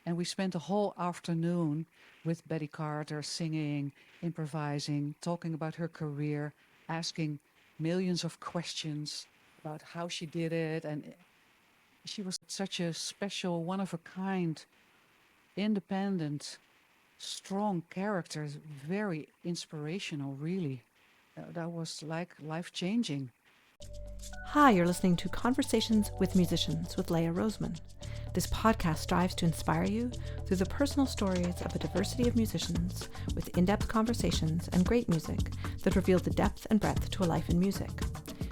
And we spent a whole afternoon with Betty Carter singing, improvising, talking about her career, asking millions of questions about how she did it. And she was such a special, one of a kind, independent, strong character, very inspirational, really. That was like life changing. Hi, you're listening to Conversations with Musicians with Leah Roseman. This podcast strives to inspire you through the personal stories of a diversity of musicians with in-depth conversations and great music that reveal the depth and breadth to a life in music.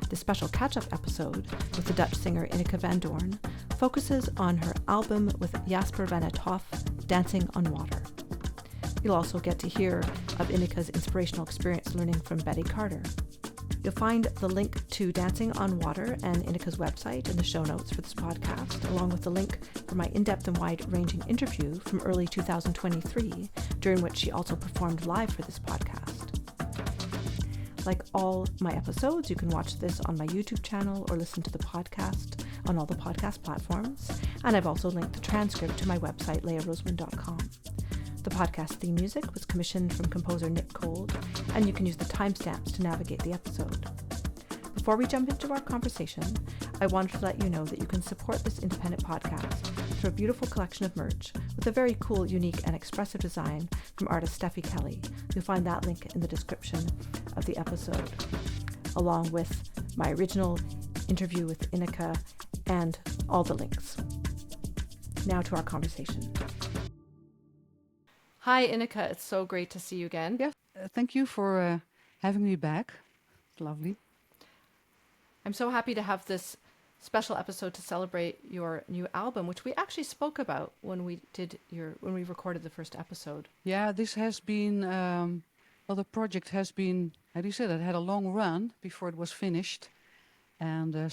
This special catch-up episode with the Dutch singer Ineke Vandoorn focuses on her album with Jasper van 't Hof, Dancing on Water. You'll also get to hear of Ineke's inspirational experience learning from Betty Carter. You'll find the link to Dancing on Water and Ineke's website in the show notes for this podcast, along with the link for my in-depth and wide-ranging interview from early 2023, during which she also performed live for this podcast. Like all my episodes, you can watch this on my YouTube channel or listen to the podcast on all the podcast platforms, and I've also linked the transcript to my website, leahroseman.com. The podcast theme music was commissioned from composer Nick Cold, and you can use the timestamps to navigate the episode. Before we jump into our conversation, I wanted to let you know that you can support this independent podcast through a beautiful collection of merch with a very cool, unique, and expressive design from artist Steffi Kelly. You'll find that link in the description of the episode, along with my original interview with Ineke and all the links. Now to our conversation. Hi, Ineke. It's so great to see you again. Yes, thank you for having me back. Lovely. I'm so happy to have this special episode to celebrate your new album, which we actually spoke about when we recorded the first episode. Yeah, this has been, the project has been, how do you say that, had a long run before it was finished. And I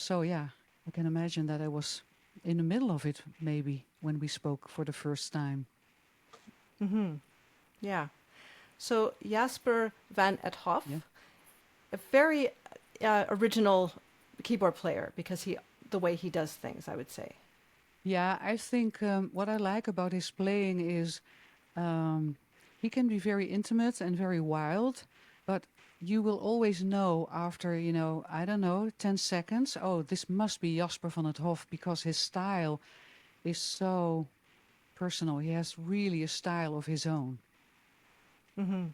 can imagine that I was in the middle of it, maybe, when we spoke for the first time. Mm-hmm. Yeah. So Jasper van 't Hof, a very original keyboard player, because the way he does things, I would say. Yeah, I think what I like about his playing is he can be very intimate and very wild, but you will always know after, 10 seconds, oh, this must be Jasper van 't Hof, because his style is so personal. He has really a style of his own. Mm-hmm.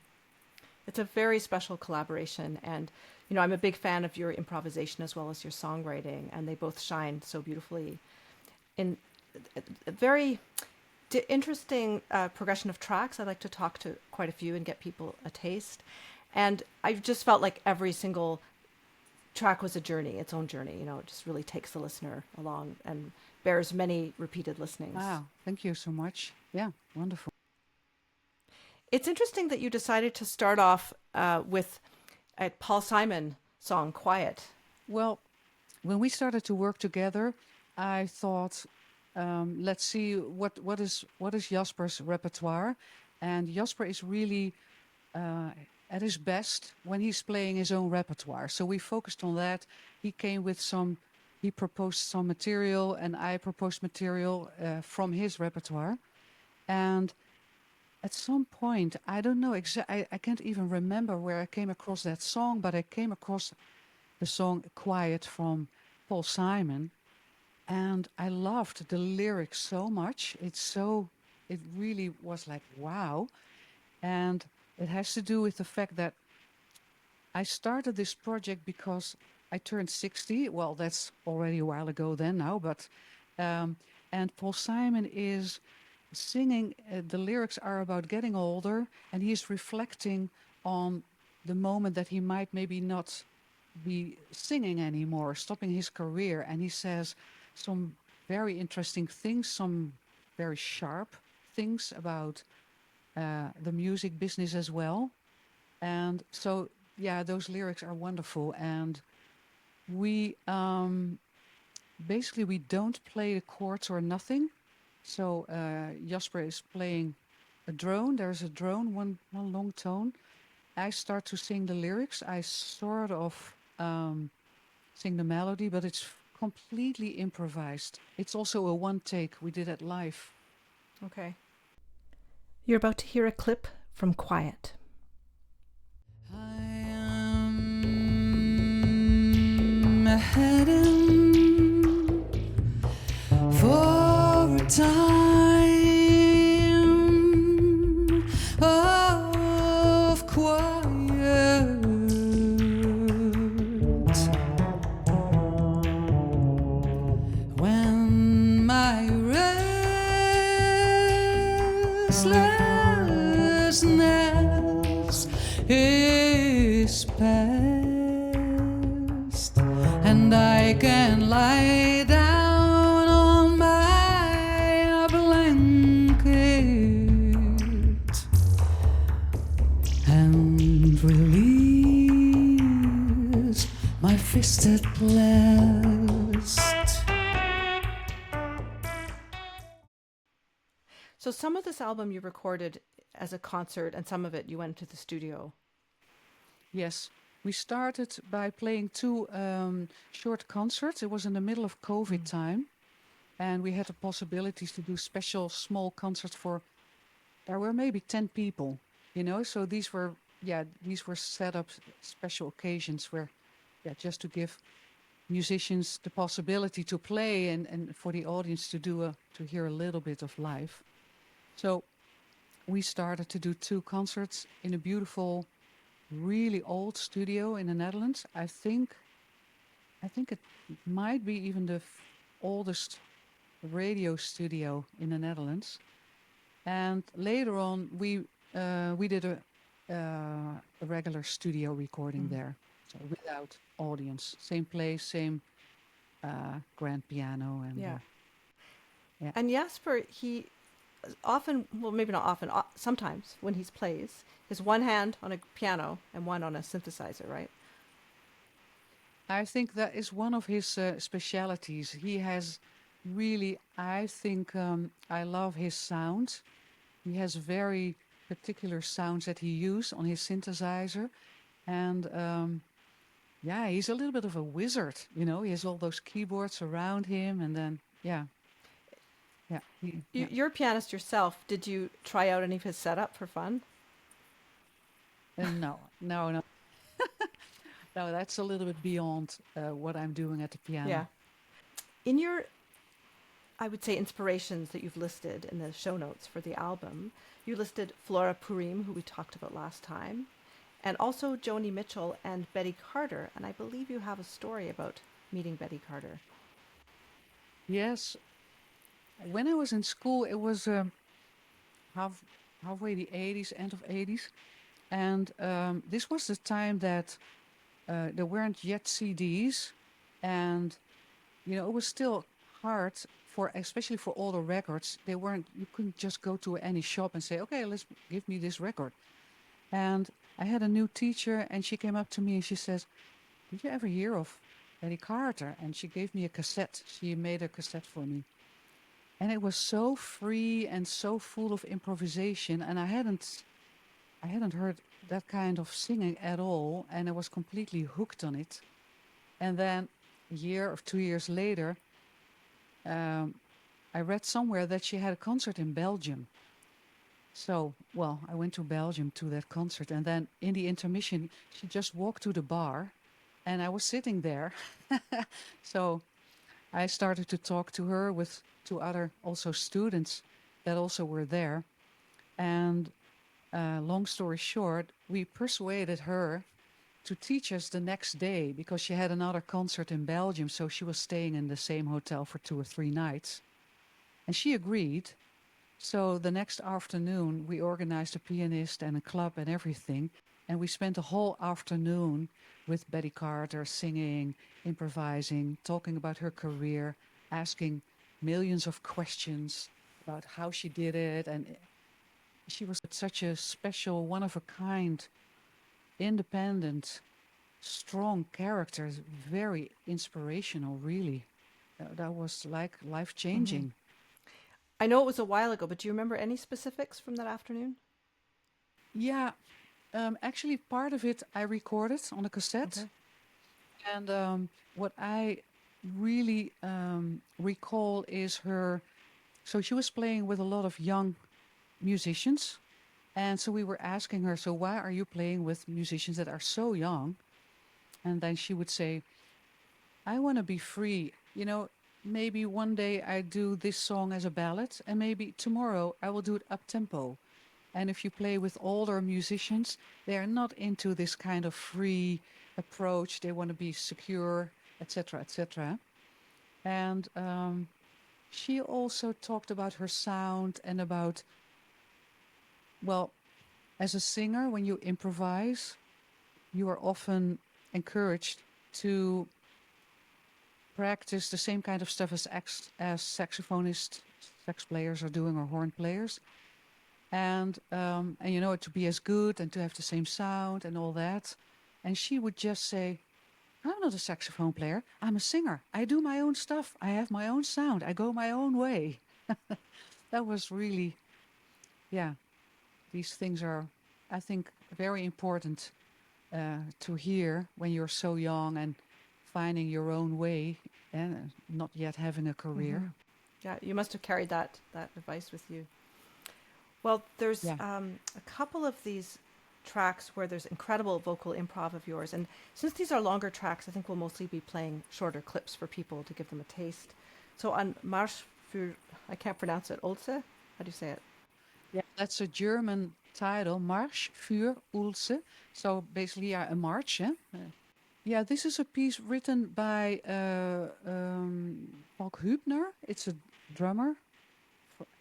It's a very special collaboration, and I'm a big fan of your improvisation as well as your songwriting, and they both shine so beautifully in a very interesting progression of tracks. I like to talk to quite a few and get people a taste, and I just felt like every single track was a journey, its own journey. It just really takes the listener along and bears many repeated listenings. Wow, thank you so much. Yeah, wonderful. It's interesting that you decided to start off with a Paul Simon song, Quiet. Well, when we started to work together, I thought, let's see what is Jasper's repertoire. And Jasper is really at his best when he's playing his own repertoire. So we focused on that. He proposed some material, and I proposed material from his repertoire. And at some point, I don't know exactly, I can't even remember where I came across that song, but I came across the song Quiet from Paul Simon. And I loved the lyrics so much. It really was like, wow. And it has to do with the fact that I started this project because I turned 60. Well, that's already a while ago then now, but, and Paul Simon is singing, the lyrics are about getting older, and he's reflecting on the moment that he might maybe not be singing anymore, stopping his career. And he says some very interesting things, some very sharp things about the music business as well. And so, yeah, those lyrics are wonderful. And we basically we don't play the chords or nothing. So Jasper is playing a drone. There's a drone, one long tone. I start to sing the lyrics. I sort of sing the melody, but it's completely improvised. It's also a one take. We did it live. Okay. You're about to hear a clip from Quiet. I am heading for a time of quiet, when my restlessness is past, and I can lie down on my blanket and release my fist at last. So some of this album you recorded as a concert, and some of it you went to the studio. Yes, we started by playing two short concerts. It was in the middle of COVID time, and we had the possibilities to do special small concerts for. There were maybe 10 people, So these were set up special occasions where, just to give musicians the possibility to play and for the audience to hear a little bit of live. So we started to do two concerts in a beautiful, really old studio in the Netherlands. I think it might be even the oldest radio studio in the Netherlands. And later on, we did a regular studio recording there, so without audience, same place, same grand piano, and Yeah. yeah. And Jasper, he often, well, maybe not often, sometimes when he plays, his one hand on a piano and one on a synthesizer, right? I think that is one of his specialities. He has really, I think, I love his sound. He has very particular sounds that he uses on his synthesizer. And he's a little bit of a wizard, He has all those keyboards around him. And then, yeah. You're a pianist yourself. Did you try out any of his setup for fun? No. No, that's a little bit beyond what I'm doing at the piano. Yeah. In your, I would say, inspirations that you've listed in the show notes for the album, you listed Flora Purim, who we talked about last time, and also Joni Mitchell and Betty Carter. And I believe you have a story about meeting Betty Carter. Yes. When I was in school, it was halfway the 80s, end of 80s. And this was the time that there weren't yet CDs. And, it was still hard especially for older records. You couldn't just go to any shop and say, okay, give me this record. And I had a new teacher, and she came up to me and she says, did you ever hear of Betty Carter? And she gave me a cassette. She made a cassette for me. And it was so free and so full of improvisation. And I hadn't heard that kind of singing at all. And I was completely hooked on it. And then a year or 2 years later, I read somewhere that she had a concert in Belgium. So, I went to Belgium to that concert. And then in the intermission, she just walked to the bar. And I was sitting there. So I started to talk to her with two other also students that also were there. And long story short, we persuaded her to teach us the next day because she had another concert in Belgium. So she was staying in the same hotel for 2 or 3 nights. And she agreed. So the next afternoon, we organized a pianist and a club and everything. And we spent the whole afternoon with Betty Carter singing, improvising, talking about her career, asking millions of questions about how she did it. And she was such a special, one-of-a-kind, independent, strong character, very inspirational, really. That was like life-changing. I know it was a while ago, but do you remember any specifics from that afternoon? Yeah, actually, part of it I recorded on a cassette. Okay. And what I really recall is her So she was playing with a lot of young musicians. And so we were asking her, so why are you playing with musicians that are so young? And then she would say, I want to be free. Maybe one day I do this song as a ballad, and maybe tomorrow I will do it up tempo. And if you play with older musicians, they are not into this kind of free approach. They want to be secure, etc., etc. And she also talked about her sound and about, well, as a singer, when you improvise, you are often encouraged to practice the same kind of stuff as saxophonists, sax players are doing, or horn players, and to be as good and to have the same sound and all that. And she would just say, I'm not a saxophone player. I'm a singer. I do my own stuff. I have my own sound. I go my own way. That was really, yeah, these things are, I think, very important to hear when you're so young and finding your own way and not yet having a career. Yeah, you must have carried that advice with you. Well, there's Yeah. a couple of these tracks where there's incredible vocal improv of yours. And since these are longer tracks, I think we'll mostly be playing shorter clips for people to give them a taste. So on Marsch Fur, I can't pronounce it, Oelze? How do you say it? Yeah, that's a German title, Marsch Fur Oelze. So basically, yeah, a march. Yeah, this is a piece written by Falk Hübner. It's a drummer.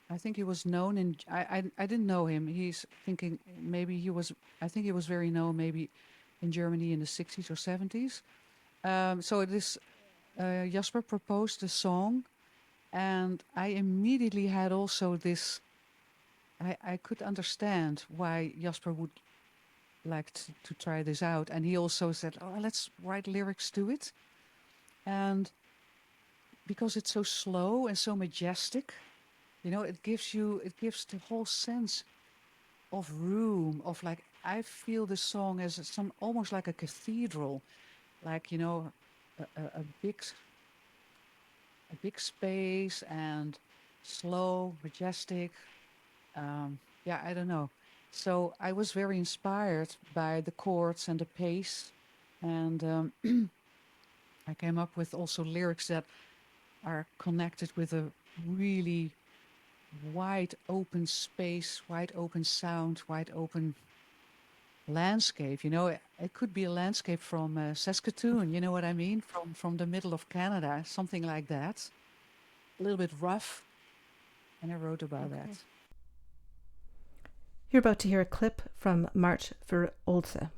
I think he was known in. I didn't know him. He's thinking maybe he was. I think he was very known maybe in Germany in the 60s or 70s. So this Jasper proposed the song, and I immediately had also this. I could understand why Jasper would like to try this out, and he also said, "Oh, let's write lyrics to it," and because it's so slow and so majestic, it gives the whole sense of room, of like, I feel the song as some almost like a cathedral, like a big space and slow, majestic. Yeah, I don't know. So I was very inspired by the chords and the pace, and I came up with also lyrics that are connected with a really wide open space, wide open sound, wide open landscape. It could be a landscape from Saskatoon. You know what I mean? From the middle of Canada, something like that. A little bit rough, and I wrote about that. You're about to hear a clip from Marsch Fur Oelze.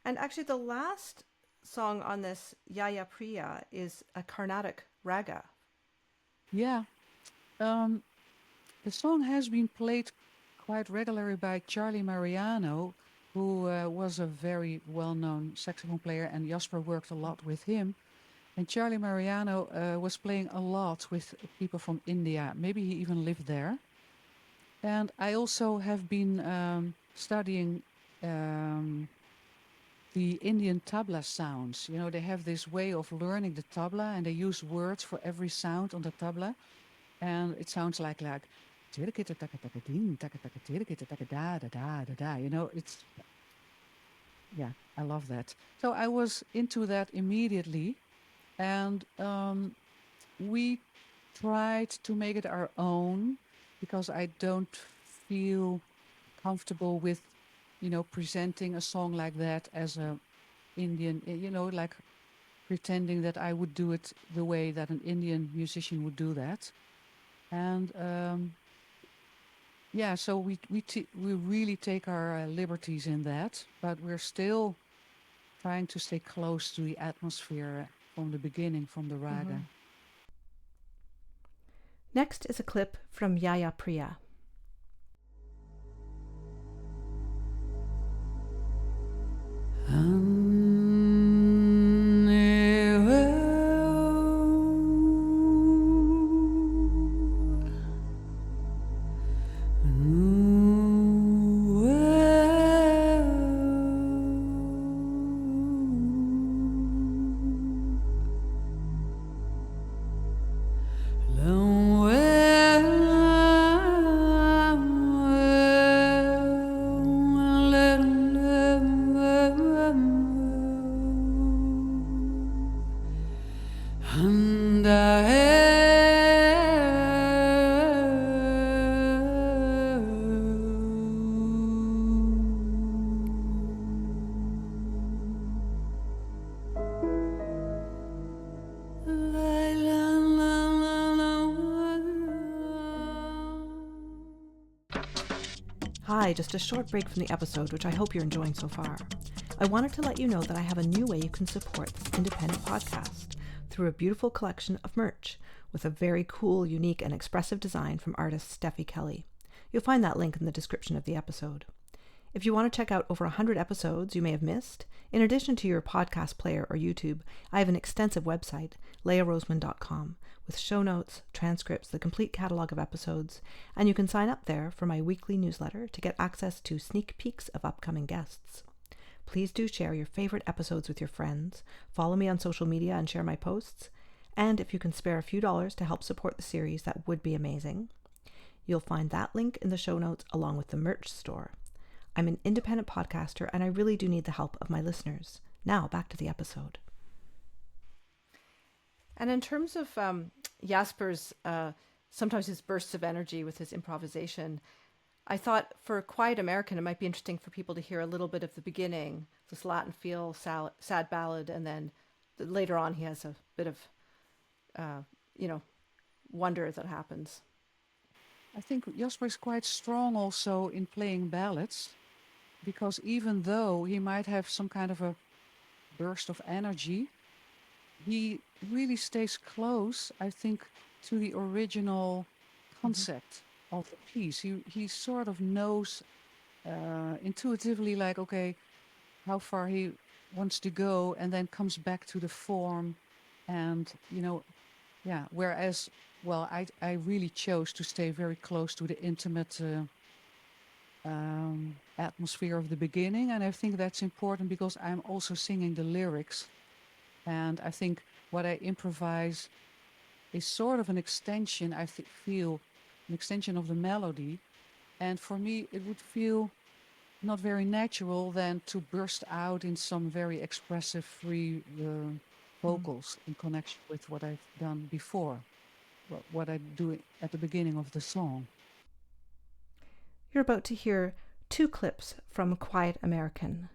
And actually, the last song on this, Yayapriya, is a Carnatic raga. Yeah. The song has been played quite regularly by Charlie Mariano, who was a very well-known saxophone player, and Jasper worked a lot with him. And Charlie Mariano was playing a lot with people from India. Maybe he even lived there. And I also have been studying the Indian tabla sounds. They have this way of learning the tabla, and they use words for every sound on the tabla. And it sounds like it's, yeah, I love that. So I was into that immediately, and we tried to make it our own, because I don't feel comfortable with presenting a song like that as a Indian, like pretending that I would do it the way that an Indian musician would do that. And yeah, so we really take our liberties in that, but we're still trying to stay close to the atmosphere from the beginning, from the raga. Next is a clip from Yayapriya. Hi, just a short break from the episode, which I hope you're enjoying so far. I wanted to let you know that I have a new way you can support this independent podcast through a beautiful collection of merch with a very cool, unique, and expressive design from artist Steffi Kelly. You'll find that link in the description of the episode. If you want to check out over 100 episodes you may have missed, in addition to your podcast player or YouTube, I have an extensive website, leahroseman.com, with show notes, transcripts, the complete catalog of episodes, and you can sign up there for my weekly newsletter to get access to sneak peeks of upcoming guests. Please do share your favorite episodes with your friends, follow me on social media and share my posts, and if you can spare a few dollars to help support the series, that would be amazing. You'll find that link in the show notes along with the merch store. I'm an independent podcaster and I really do need the help of my listeners. Now back to the episode. And in terms of Jasper's, sometimes his bursts of energy with his improvisation, I thought for Quiet American, it might be interesting for people to hear a little bit of the beginning, this Latin feel, sad ballad, and then later on he has a bit of, wonder that happens. I think Jasper is quite strong also in playing ballads, because even though he might have some kind of a burst of energy, he really stays close, I think, to the original concept of the piece. He sort of knows intuitively, like, okay, how far he wants to go, and then comes back to the form. And, whereas, well, I really chose to stay very close to the intimate atmosphere of the beginning. And I think that's important because I'm also singing the lyrics. And I think what I improvise is sort of an extension, I feel, an extension of the melody. And for me, it would feel not very natural then to burst out in some very expressive, free vocals in connection with what I've done before, what I do at the beginning of the song. You're about to hear 2 clips from Quiet American,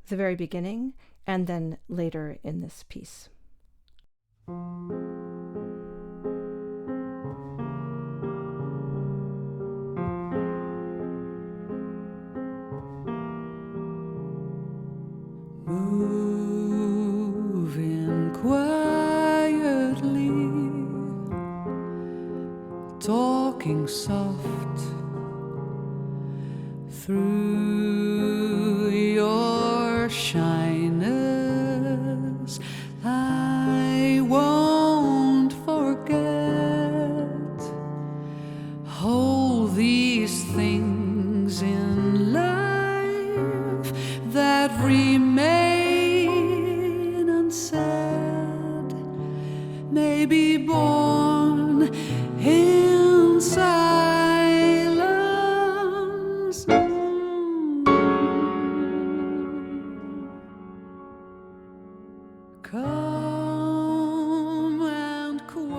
the very beginning and then later in this piece. Moving quietly, talking soft through your shyness, I won't forget. Hold these things in life that remain unsaid, may be born in silence. Calm and quiet.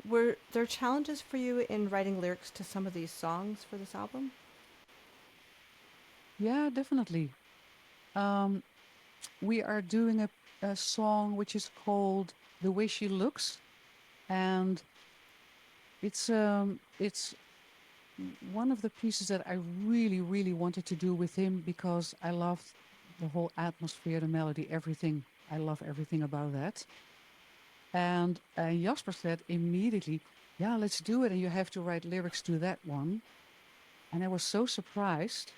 were there challenges for you in writing lyrics to some of these songs for this album? Yeah, definitely. Um, we are doing a song which is called "The Way She Looks," and it's one of the pieces that I really, really wanted to do with him because I loved the whole atmosphere, the melody, everything. I love everything about that. And Jasper said immediately, "Yeah, let's do it, and you have to write lyrics to that one." And I was so surprised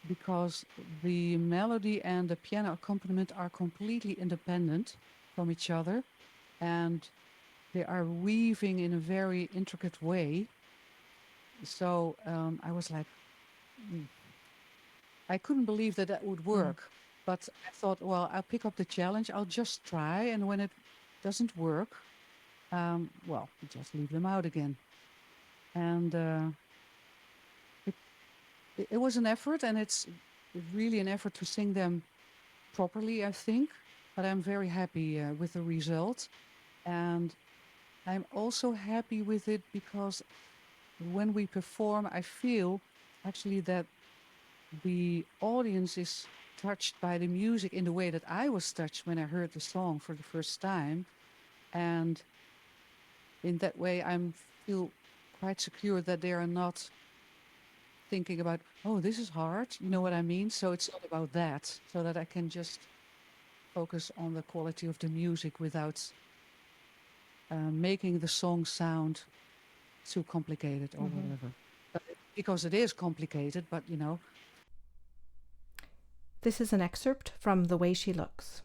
because the melody and the piano accompaniment are completely independent from each other, and they are weaving in a very intricate way. So I was like, "Mm." I couldn't believe that that would work. But I thought, well, I'll pick up the challenge. I'll just try. And when it doesn't work, well, we just leave them out again. And it, it was an effort, and it's really an effort to sing them properly, I think. But I'm very happy with the result. And I'm also happy with it because when we perform, I feel actually that the audience is touched by the music in the way that I was touched when I heard the song for the first time. And in that way, I feel quite secure that they are not thinking about, oh, this is hard. You know what I mean? So it's not about that, so that I can just focus on the quality of the music without making the song sound too complicated or whatever. But because it is complicated, but you know. This is an excerpt from The Way She Looks.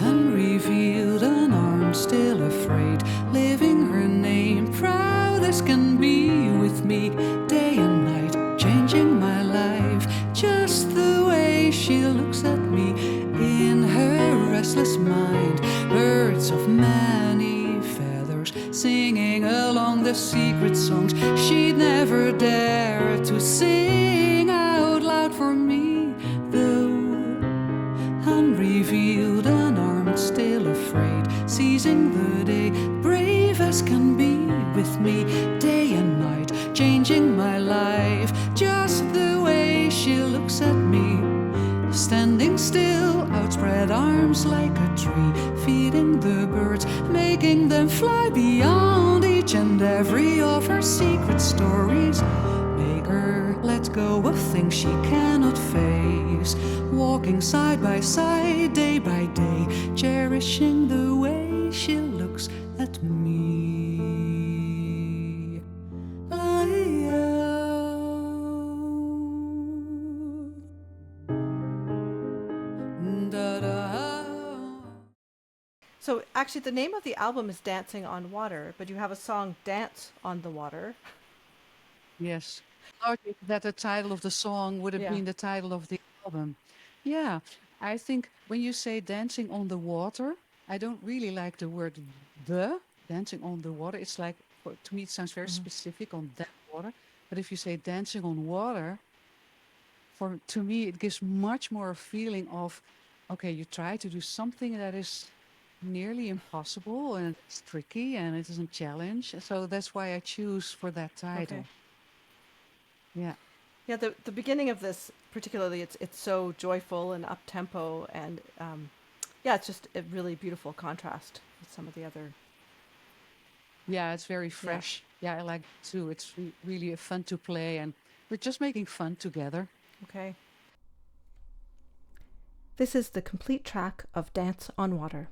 Unrevealed, unarmed, still afraid, living her name, proud as can be with me, day and night, changing my life, just the way she looks at me, in her restless mind, birds of many feathers, singing along the secret songs she'd never dare to sing out loud for me, though unrevealed, unarmed, still afraid, seizing the day, brave as can be with me, day and night, changing my life, just the way she looks at me, standing still, outspread arms like a tree, feeding the birds, making them fly beyond each and every of her secret stories, make her let go of things she cannot face, walking side by side, day by day, cherishing the way she looks at me. So actually the name of the album is Dancing on Water, but you have a song Dance on the Water. Yes. Thought that the title of the song would have been the title of the album. Yeah. I think when you say dancing on the water, I don't really like the word the dancing on the water. It's like, to me, it sounds very specific on that water. But if you say dancing on water, to me, it gives much more a feeling of, okay, you try to do something that is nearly impossible and it's tricky and it is a challenge. So that's why I choose for that title. Okay. Yeah. Yeah, the beginning of this particularly, it's so joyful and up tempo, and yeah, it's just a really beautiful contrast with some of the other. Yeah, it's very fresh. Yeah, I like it too. It's really fun to play, and we're just making fun together. Okay. This is the complete track of Dance on Water.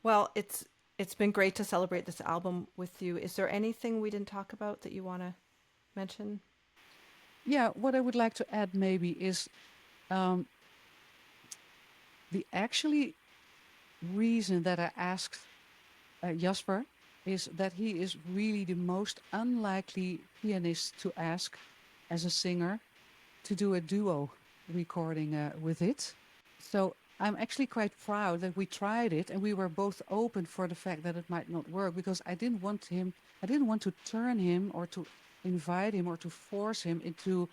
Well, it's been great to celebrate this album with you. Is there anything we didn't talk about that you want to mention? Yeah, what I would like to add maybe is um, the actually reason that I asked Jasper is that he is really the most unlikely pianist to ask as a singer to do a duo recording with it. So I'm actually quite proud that we tried it and we were both open for the fact that it might not work, because I didn't want to turn him or to invite him or to force him into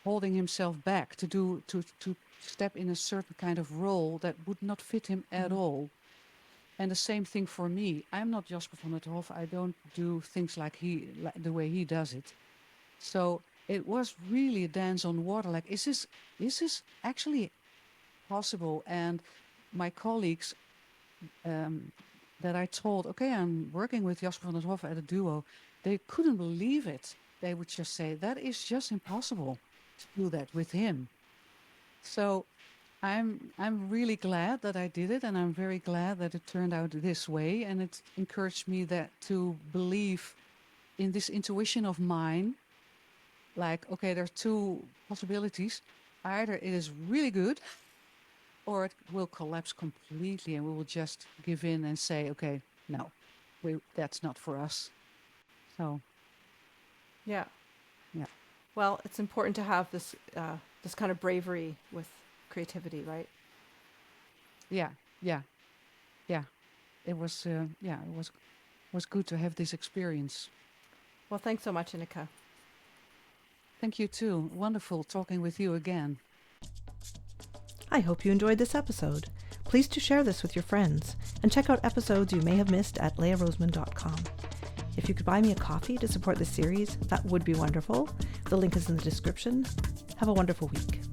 holding himself back to step in a certain kind of role that would not fit him at all. And the same thing for me. I'm not Jasper van het Hof. I don't do things like the way he does it. So it was really a dance on water. Like, is this actually possible? And my colleagues that I told, okay, I'm working with Jasper van het Hof at a duo, they couldn't believe it. They would just say, that is just impossible to do that with him. So I'm really glad that I did it, and I'm very glad that it turned out this way, and it encouraged me that to believe in this intuition of mine. Like, okay, there are two possibilities. Either it is really good or it will collapse completely and we will just give in and say, okay, no, that's not for us. So, Yeah. yeah. Well, it's important to have this this kind of bravery with creativity, right? Yeah. It was, it was good to have this experience. Well, thanks so much, Ineke. Thank you too. Wonderful talking with you again. I hope you enjoyed this episode. Please do share this with your friends and check out episodes you may have missed at leahroseman.com. If you could buy me a coffee to support this series, that would be wonderful. The link is in the description. Have a wonderful week.